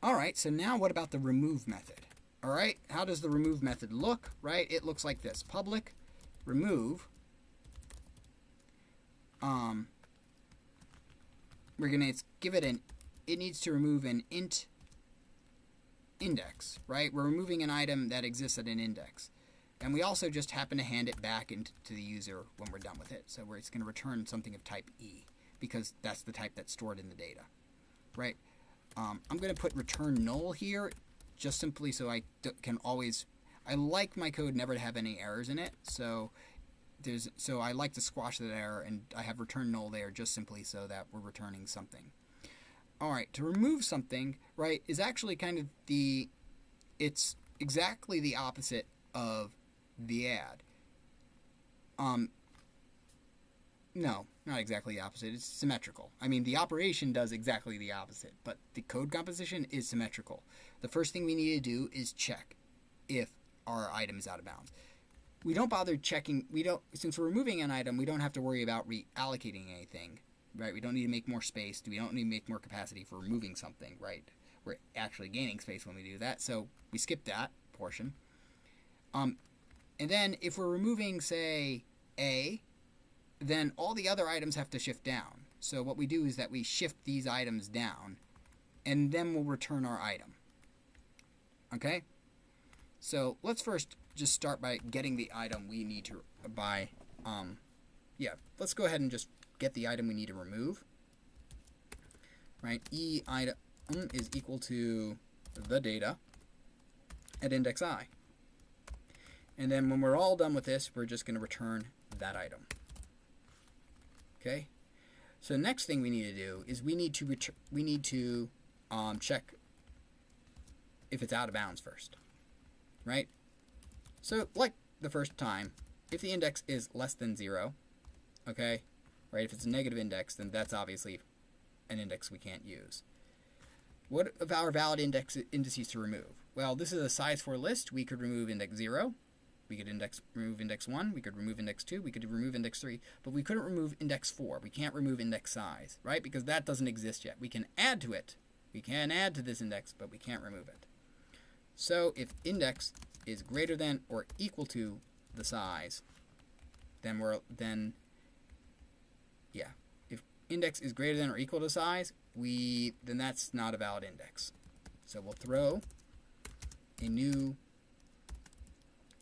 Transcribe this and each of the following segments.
All right, so now what about the remove method? All right, how does the remove method look? Right, it looks like this: public remove. We're gonna give it an. It needs to remove an int index. Right, we're removing an item that exists at an index, and we also just happen to hand it back into the user when we're done with it. So it's going to return something of type E because that's the type that's stored in the data. Right. I'm going to put return null here, just simply so I can always. I like my code never to have any errors in it, so I like to squash that error, and I have return null there just simply so that we're returning something. All right, to remove something, right, is actually kind of it's exactly the opposite of the add. No, not exactly the opposite. It's symmetrical. I mean, the operation does exactly the opposite, but the code composition is symmetrical. The first thing we need to do is check if our item is out of bounds. We don't bother checking. Since we're removing an item, we don't have to worry about reallocating anything, right? We don't need to make more space. We don't need to make more capacity for removing something, right? We're actually gaining space when we do that, so we skip that portion. And then if we're removing, say, A, then all the other items have to shift down. So what we do is that we shift these items down, and then we'll return our item. Okay? So let's first just start by getting the item we need to buy. Let's go ahead and just get the item we need to remove. Right? E item is equal to the data at index I. And then when we're all done with this, we're just going to return that item. Okay, so the next thing we need to do is we need to check if it's out of bounds first, right? So like the first time, if the index is less than 0, okay, right? If it's a negative index, then that's obviously an index we can't use. What of our valid indices to remove? Well, this is a size 4 list. We could remove index 0. We could remove index 1, we could remove index 2, we could remove index 3, but we couldn't remove index 4. We can't remove index size, right? Because that doesn't exist yet. We can add to it. We can add to this index, but we can't remove it. So if index is greater than or equal to the size, then if index is greater than or equal to size, then that's not a valid index. So we'll throw a new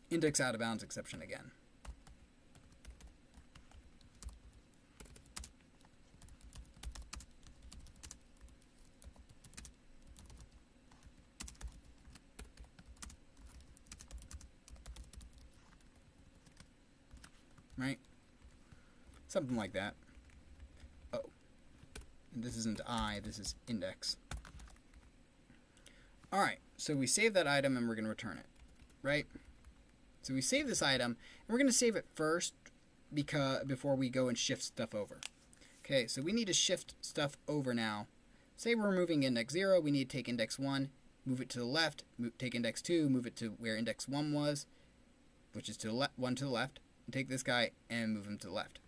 index out of bounds exception again. Right? Something like that. Oh. And this isn't I, this is index. Alright, so we save that item and we're going to return it. Right? So we save this item, and we're going to save it first before we go and shift stuff over. Okay, so we need to shift stuff over now. Say we're removing index 0, we need to take index 1, move it to the left, take index 2, move it to where index 1 was, which is to the 1 to the left, and take this guy and move him to the left.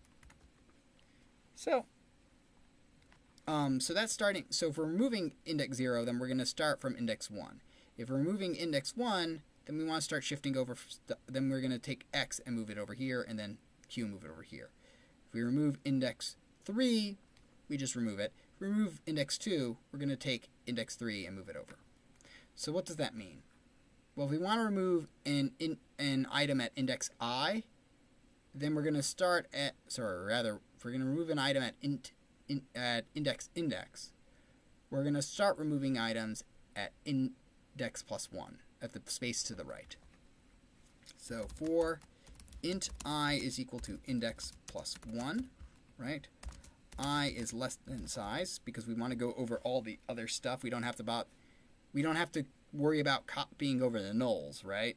So that's starting. So if we're removing index 0, then we're going to start from index 1. If we're removing index 1, then we want to start shifting over. Then we're going to take X and move it over here, and then Q move it over here. If we remove index 3, we just remove it. If we remove index 2, we're going to take index 3 and move it over. So what does that mean? Well, if we want to remove an item at index I, then we're going to start at, if we're going to remove an item at index, we're going to start removing items at index plus 1. At the space to the right. So for int I is equal to index plus 1, right? I is less than size because we want to go over all the other stuff. We don't have to worry about copying over the nulls, right?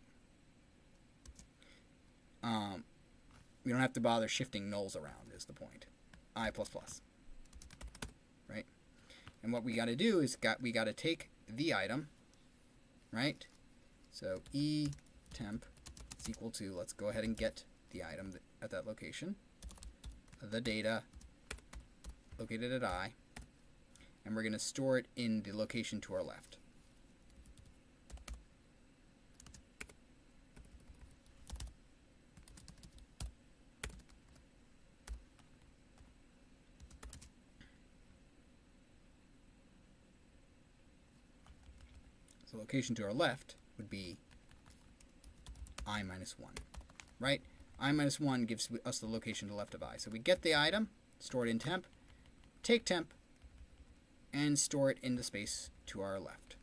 We don't have to bother shifting nulls around is the point. I plus plus, right? And what we got to do is we got to take the item, right? So E temp is equal to, let's go ahead and get the item at that location, the data located at I, and we're going to store it in the location to our left. the location to our left would be I minus 1, right? I minus 1 gives us the location to the left of I. So we get the item, store it in temp, take temp, and store it in the space to our left,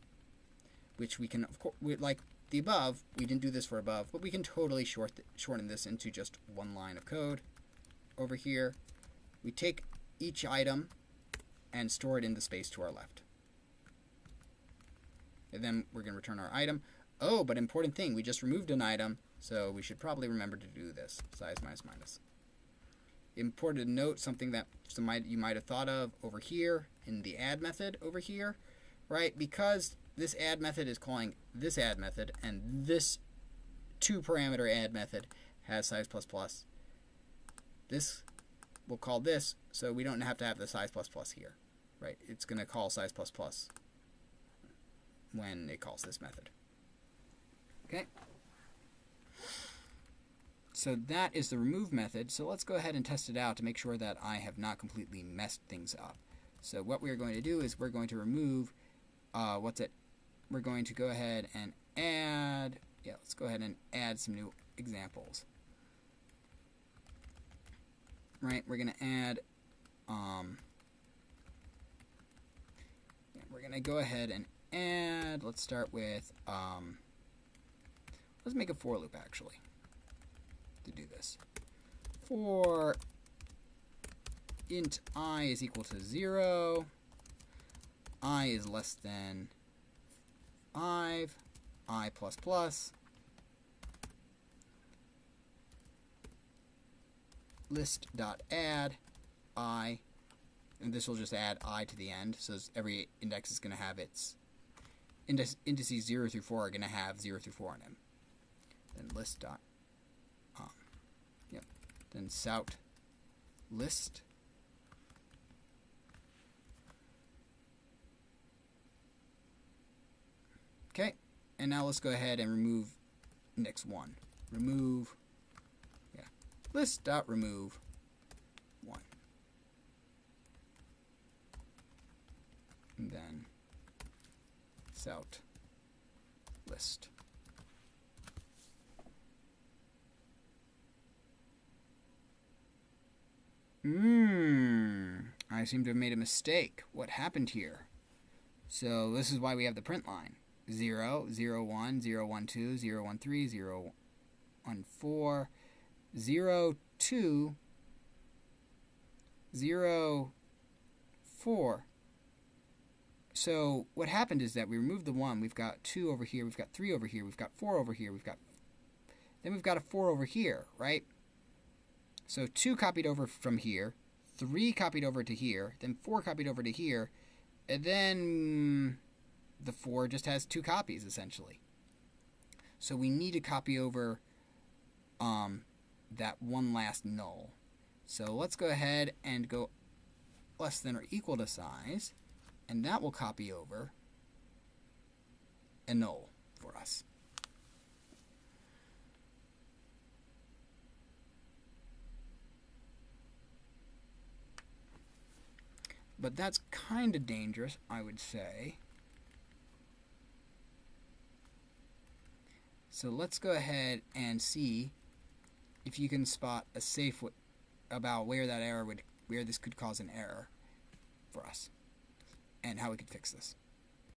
which we can, of course, like the above, we didn't do this for above, but we can totally shorten this into just one line of code. Over here, we take each item and store it in the space to our left. And then we're going to return our item. Oh, but important thing, we just removed an item, so we should probably remember to do this, size minus minus. Important to note something that you might have thought of over here in the add method over here, right? Because this add method is calling this add method, and this 2-parameter add method has size plus plus. This will call this, so we don't have to have the size plus plus here, right? It's going to call size plus plus when it calls this method. Okay. So that is the remove method. So let's go ahead and test it out to make sure that I have not completely messed things up. So what we're going to do is we're going to remove, we're going to go ahead and add, let's go ahead and add some new examples. Right, we're going to add, we're going to go ahead and add, let's start with, let's make a for loop actually to do this. For int I is equal to 0, I is less than 5, I plus plus, list.add I, and this will just add I to the end, so every index is going to have its indices 0 through 4 are going to have 0 through 4 on them. Then list dot, then sout list. Okay, and now let's go ahead and remove index 1. Remove, list dot remove 1. And then sout list. I seem to have made a mistake. What happened here? So this is why we have the print line. 0, 0, 1, 0, 1, 2, 0, 1, 3, 0, 1, 4, 0, 2, 0, 4. So what happened is that we removed the 1. We've got 2 over here. We've got 3 over here. We've got 4 over here. Then we've got a 4 over here, right? So 2 copied over from here, 3 copied over to here, then 4 copied over to here, and then the 4 just has 2 copies, essentially. So we need to copy over that one last null. So let's go ahead and go less than or equal to size, and that will copy over a null for us. But that's kind of dangerous, I would say. So let's go ahead and see if you can spot a safe about where that error where this could cause an error for us, and how we could fix this.